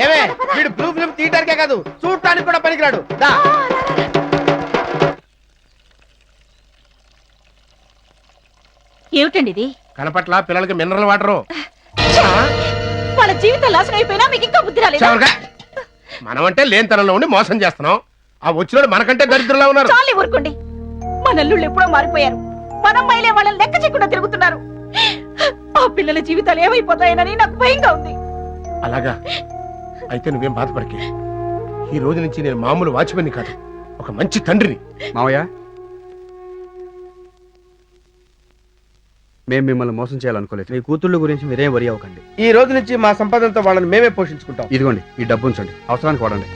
ఏమే వీడు blue film థియేటర్కే కాదు చూడటానికి కూడా పనికిరాడు. దా ఏమిటండి ఇది? కనపట్ల పిల్లలకి మినరల్ వాటరు. వాళ్ళ జీవితం నాశనం అయిపోయినా మీకు ఇంకా బుద్ధి రాలేదు. మనం అంటే లేనితనంలో ఉండి మోసం చేస్తున్నాం. ఆ వచ్చినోడు మనకంటే దరిద్రంలో ఉన్నారు. చాలే ఊరుకోండి. మన అల్లుళ్ళు ఎప్పుడో మారిపోయారు. మనం మైలే వాళ్ళని లెక్క చేయకుండా తిరుగుతున్నారు. ఆ పిల్లల జీవితాలు ఏమైపోతాయనని నాకు భయంగా ఉంది. అలాగా అయితే నువ్వేం బాధపడకే. ఈ రోజు నుంచి నేను మామూలు వాచ్మెన్ కాదు, ఒక మంచి తండ్రిని. మావయ్య, మేము మిమ్మల్ని మోసం చేయాలనుకోలేదు. మీ కూతుళ్ళ గురించి మీరేం వరి అవ్వకండి. ఈ రోజు నుంచి మా సంపాదనతో వాళ్ళని మేమే పోషించుకుంటాం. ఇదిగోండి, ఈ డబ్బు ఉంచండి, అవసరానికి వాడండి.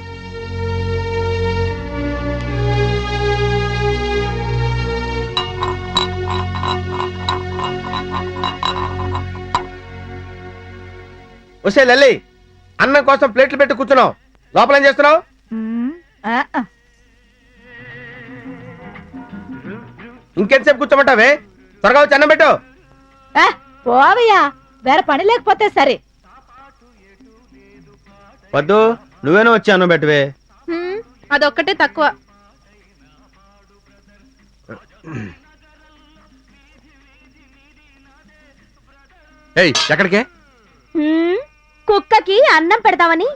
వస్తే లల్లి, అన్నం కోసం ప్లేట్లు పెట్టి కూర్చున్నావు, లోపల ఏం చేస్తున్నావు? ఇంకెంతసేపు కూర్చోమంటావే? త్వరగా వచ్చి అన్నం పెట్టు. పోవయ్యా, వేరే పని లేకపోతే సరే. వద్దు, నువ్వేనో వచ్చి అన్నం పెట్టవే. అదొక్కటే తక్కువ. ఏయ్, ఎక్కడికే? కుక్కకి అన్నం పెడతావని.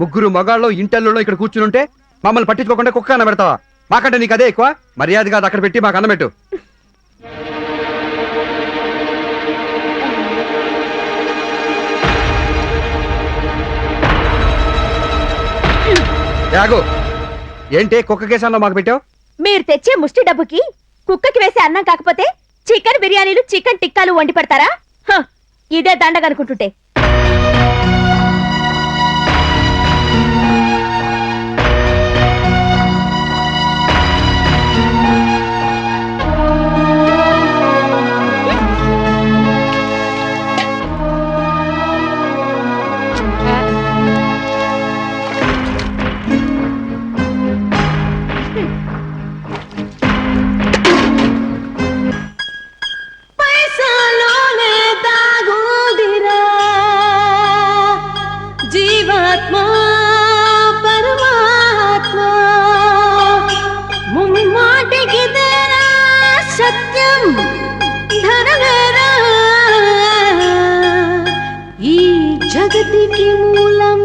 ముగ్గురు మగాళ్ళు ఇంటల్లో ఇక్కడ కూర్చుంటే మమ్మల్ని పట్టించుకోకుండా కుక్క అన్న పెడతావా? మాకంటే నీకు అదే ఎక్కువ మర్యాద కాదు. అక్కడ పెట్టి మాకు అన్నం పెట్టు. యాగో, ఏంటి కుక్క కేసన్నం మాకు పెట్టావు? మీరు తెచ్చే ముష్టి డబ్బుకి కుక్కకి వేసే అన్నం కాకపోతే చికెన్ బిర్యానీలు, చికెన్ టిక్కాలు వండి పెడతారా? ఇదే దండగనుకుంటుంటే. జగతికి మూలం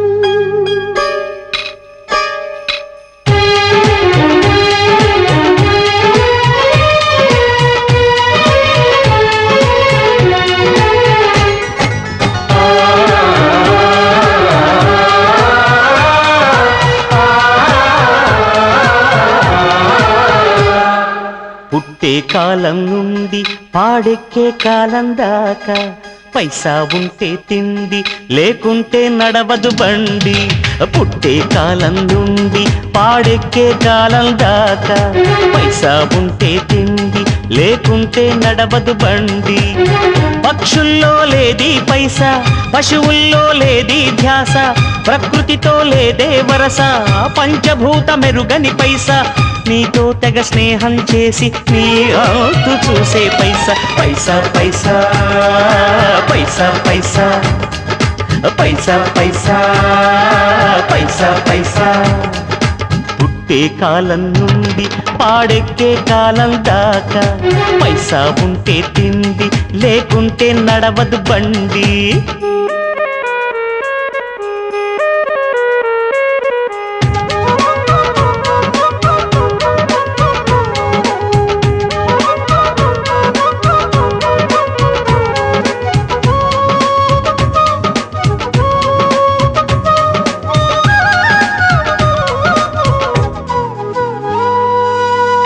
పుట్టే కాలం నుండి పాడెక్కే కాలం దాకా పైసా ఉంటే తిండి, లేకుంటే నడవదు బండి. పుట్టే కాలం నుండి పాడెక్కే కాలం దాకా పైసా ఉంటే తిండి, లేకుంటే నడవదు బండి. పక్షుల్లో లేది పైసా, పశువుల్లో లేది ధ్యాస, ప్రకృతితో లేదే వరస, పంచభూత మెరుగని పైసా. నీతో తెగ స్నేహం చేసి నీ ఆతు చూసే పైసా. పైసా పైసా పైసా పైసా పైసా పైసా పైసా పైసా. పుట్టే కాలం నుండి పాడెక్కే కాలం దాకా పైసా ఉంటే తిండి, లేకుంటే నడవదు బండి.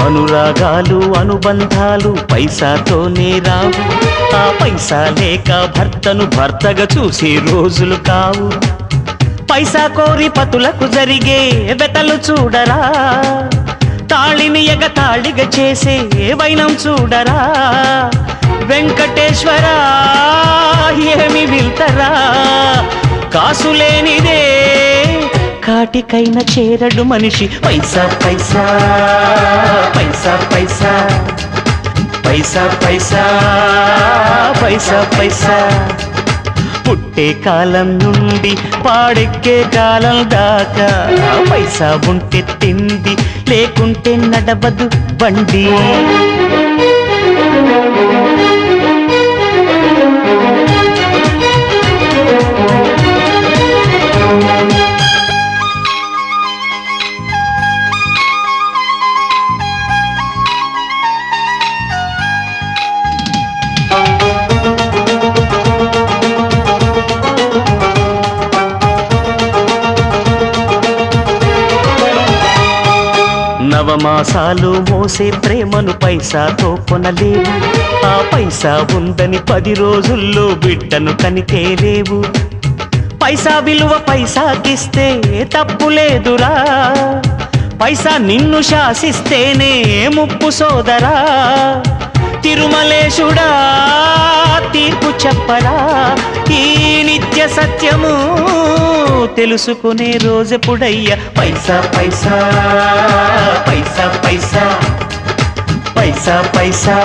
అనురాగాలు, అనుబంధాలు పైసాతోనే రావు. ఆ పైసా లేక భర్తను భర్తగా చూసే రోజులు కావు. పైసా కోరి పతులకు జరిగే వెతలు చూడరా, తాళిని ఎగతాళిగా చేసే వైనం చూడరా. వెంకటేశ్వర ఏమి విల్తరా, కాసులేనిదే కాటికైన చేరడు మనిషి. పైసా పైసా పైసా పైసా పైసా పైసా పైసా పైసా పుట్టే కాలం నుండి పాడెక్కే కాలం దాకా పైసా ఉంటే తిండి లేకుంటే నడవదు బండి. నవమాసాలు మోసే ప్రేమను పైసాతో కొనలేవు. ఆ పైసా ఉందని 10 రోజుల్లో బిడ్డను కనితేలేవు. పైసా విలువ పైసాకిస్తే తప్పు లేదురా, పైసా నిన్ను శాసిస్తేనే ముప్పు సోదరా. తిరుమలేశుడా తీర్పు చెప్పరా, ఈ నిత్య సత్యము తెలుసుకునే రోజెప్పుడయ్యా. పైసా పైసా పైసా పైసా పైసా పైసా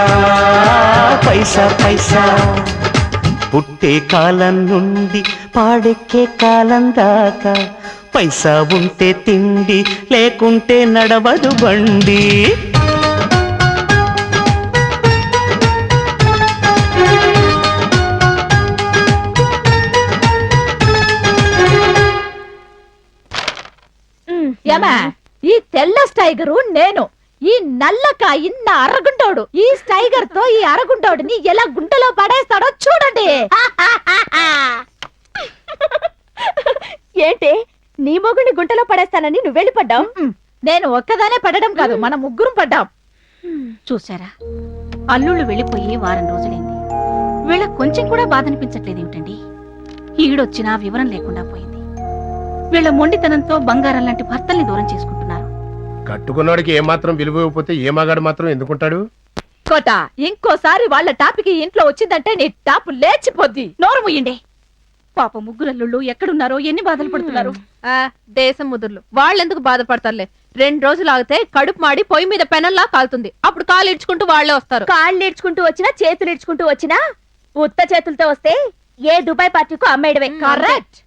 పైసా పైసా. పుట్టే కాలం నుండి పాడెక్కే కాలం దాకా పైసా ఉంటే తిండి లేకుంటే నడవదు బండి. ఏమా, ఈ తెల్ల స్టైగరు నేను, ఈ నల్లకాయి నా అరగుంటోడు. ఈ స్టైగర్ తో ఈ అరగుంటోడిని ఎలా గుంటలో పడేస్తాడో చూడండి. ఏంటి నీ మొగుడిని గుంటలో పడేస్తానని నువ్వు వెళ్ళిపడ్డావు? నేను ఒక్కదానే పడడం కాదు, మన ముగ్గురం పడ్డాం. చూసారా, అల్లుళ్ళు వెళ్ళిపోయి వారం రోజులైంది. వీళ్ళకి కొంచెం కూడా బాధ అనిపించట్లేదు ఏమిటండి? ఈడొచ్చినా వివరం లేకుండా పోయింది. వీళ్ళ మొండితనంతో బంగారం లాంటి భర్తల్ని దూరం చేసుకుంటున్నారు. కట్టుకున్నవాడికి ఏమాత్రం విలువ ఇవ్వకపోతే ఏ మగాడు మాత్రం ఎందుకుంటాడు? కోట, ఇంకోసారి వాళ్ళ టాపికి ఇంట్లో వచ్చిందంటే నీ టాపు లేచిపోద్ది. నోరు ముయ్యండి. పాప ముగ్గురల్లుళ్ళు ఎక్కడున్నారో, ఎన్ని బాధలు పడుతున్నారు. దేశం ముదుర్లు వాళ్ళెందుకు బాధపడతారులే. 2 రోజులు ఆగితే కడుపు మాడి పొయ్యి మీద పెనంలా కాలుతుంది. అప్పుడు కాళ్ళు ఇడ్చుకుంటూ వాళ్లే వస్తారు. కాళ్ళు ఇడ్చుకుంటూ వచ్చినా, చేతులు ఇడ్చుకుంటూ వచ్చినా, ఉత్త చేతులతో వస్తే ఏ దుబాయ్ పార్టీకు అమ్మేయడమే. కరెక్ట్.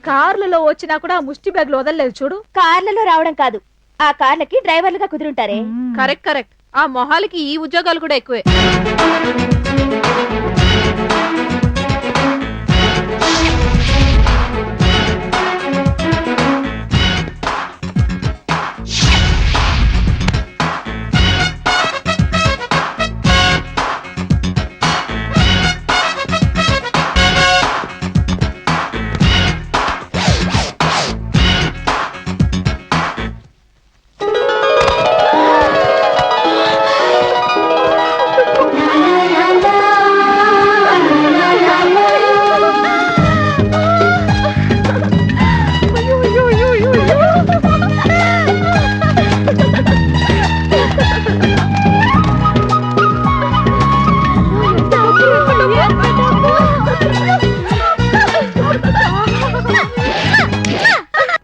కార్లలో వచ్చినా కూడా ఆ ముష్టి బ్యాగ్ లో వదలలేదు చూడు. కార్లలో రావడం కాదు, ఆ కార్లకి డ్రైవర్లుగా కుదురుంటారే. Correct correct. ఆ మొహాలకి ఈ ఉద్యోగాలు కూడా ఎక్కువే.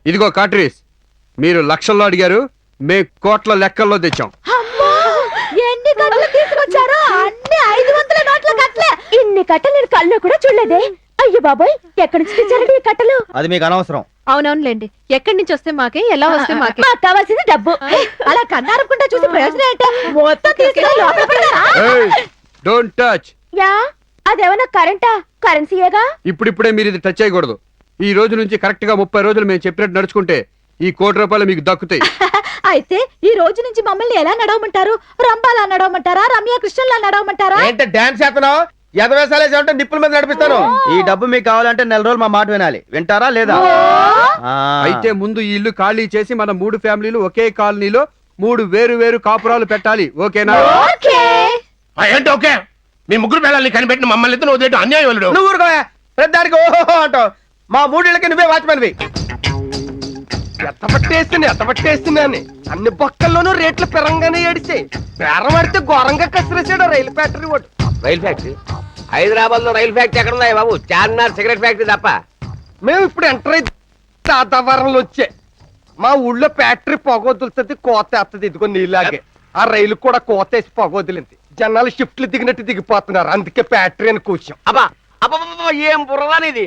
ఇదిగో కాట్రీస్, మీరు లక్షల్లో అడిగారు, మే కోట్ల లెక్కల్లో తెచ్చాం. ఎన్ని కట్టలు తీసుకొచ్చారో అన్ని 500 నోట్ల కట్టలే. ఇన్ని కట్టలు నేను కళ్ళు కూడా చూడలేదే. అయ్యో బాబోయ్, ఎక్కడి నుంచి తెచ్చారండి ఈ కట్టలు? అది మీకు అనవసరం. అవునవునులేండి, ఎక్కడి నుంచి వస్తే మాకే, ఎలా వస్తే మాకే. మాకు కావాల్సింది డబ్బు. అలా కన్నారకుండా చూసి ప్రయోజనం ఏంటో మొత్తం తీసుకురా లోపల పెడతారా? Don't touch. యా, అదేమన్నా కరెంటా? కరెన్సీయేగా. ఇప్పుడిప్పుడే మీరు ఇది టచ్ చేయకూడదు. ఈ రోజు నుంచి కరెక్ట్ గా 30 రోజులు మేము చెప్పినట్టు నడుచుకుంటే ఈ ₹1,00,00,000 మీకు దక్కుతాయి. అయితే ఈ రోజు నుంచి మమ్మల్ని ఎలా నడవమంటారు? రంబాలా నడవమంటారా? రమ్య కృష్ణలా నడవమంటారా? ఏంటి డాన్స్ చేస్తున్నావు? ఎదవేసాలేసే నిప్పుల మీద నడిపిస్తాను. ఈ డబ్బు మీకు కావాలంటే 4 రోజులు మా మాట వినాలి. వింటారా లేదా? అయితే ముందు ఈ ఇల్లు ఖాళీ చేసి మన 3 ఫ్యామిలీలు ఒకే కాలనీలో 3 వేరు వేరు కాపురాలు పెట్టాలి ఓకేనా ఏంటి ఓకే మీ ముగ్గురు పిల్లల్ని కనిపెట్టిన మమ్మల్ని ఇద్దరు వదిలేటు అన్యాయం వెళ్ళడు. నువ్వు ఊరుకోవా ప్రతిదానికి ఓహో అంటావు. మా మూడేళ్ళకి నువ్వే వాచ్మెన్వి. ఎత్తపట్టేసింది అన్ని బొక్కల్లోనూ రేట్లు పెరంగానే ఏడిచాయి. బేరం ఆడితే ఘోరంగా కసిరేసాడు రైలు ఫ్యాక్టరీ వాడు. రైల్ ఫ్యాక్టరీ హైదరాబాద్ లో రైల్ ఫ్యాక్టరీ ఎక్కడ ఉన్నాయి బాబు? చార్మినార్ సిగరెట్ ఫ్యాక్టరీ తప్ప. మేము ఇప్పుడు ఎంటర్ అయితే తాతావరంలో వచ్చే మా ఊళ్ళో ఫ్యాక్టరీ పొగ వదులుతుంది, కోత వేస్తుంది. ఇదిగో నీలాగే ఆ రైలు కూడా కోత వేసి పొగ వదిలింది. జనాలు షిఫ్ట్లు దిగినట్టు దిగిపోతున్నారు. అందుకే ఫ్యాక్టరీ అని కూర్చోం. అబ్బా అబ్బా ఏం బుర్రదానిది.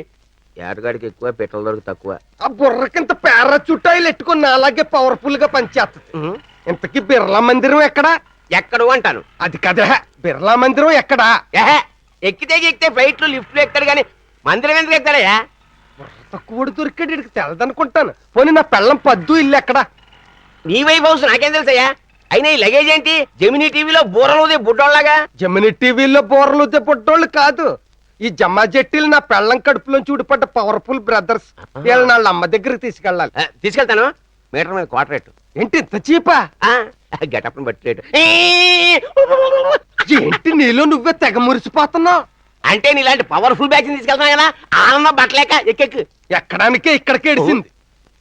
ఏటగాడికి ఎక్కువ పెట్రోల్ దొరికి తక్కువ. ఆ బుర్రకింత పేర చుట్టాయిలు ఎట్టుకుని అలాగే పవర్ఫుల్ గా పనిచేస్తుంది. ఇంతకీ బిర్లా మందిరం ఎక్కడా? ఎక్కడు అంటాను. అది కదా బిర్లా మందిరం ఎక్కడా? ఏహే ఎక్కితే ఫ్లైట్లు లిఫ్ట్లు ఎక్కడు గాని మందిరం ఎందుకు ఎక్కాడయ్యా? తక్కువ దొరికాడు ఇక్కడికి తెలదనుకుంటాను. పోనీ నా పెళ్ళం పద్దు ఇల్లు ఎక్కడా? నీ వైఫ్ హౌస్ నాకేం తెలుసయ్యా? అయినా ఈ లగేజ్ ఏంటి? జమినీ టీవీలో బూరలోదే బుడ్డోళ్ళగా. జమిని టీవీలో బోర్లు పుట్టోళ్ళు కాదు, ఈ జమ్మా జట్టీలు నా పెళ్ళం కడుపులోంచి ఊడిపడ్డ పవర్ఫుల్ బ్రదర్స్. వీళ్ళ వాళ్ళ అమ్మ దగ్గరికి తీసుకెళ్ళాలి. తీసుకెళ్తాను. మీటర్ మీద క్వార్టర్ రేటు. ఏంటి ఇంత చీపా? గెటప్ని బట్టి రేటు. ఏంటి నీలో నువ్వే తెగ మురిసిపోతున్నావు? అంటే నీలాంటి పవర్ఫుల్ బ్యాచ్ తీసుకెళ్తాను కదా, ఆనందం బట్టలేక ఎక్కెక్కు. ఎక్కడానికే ఇక్కడికి ఎడిసింది.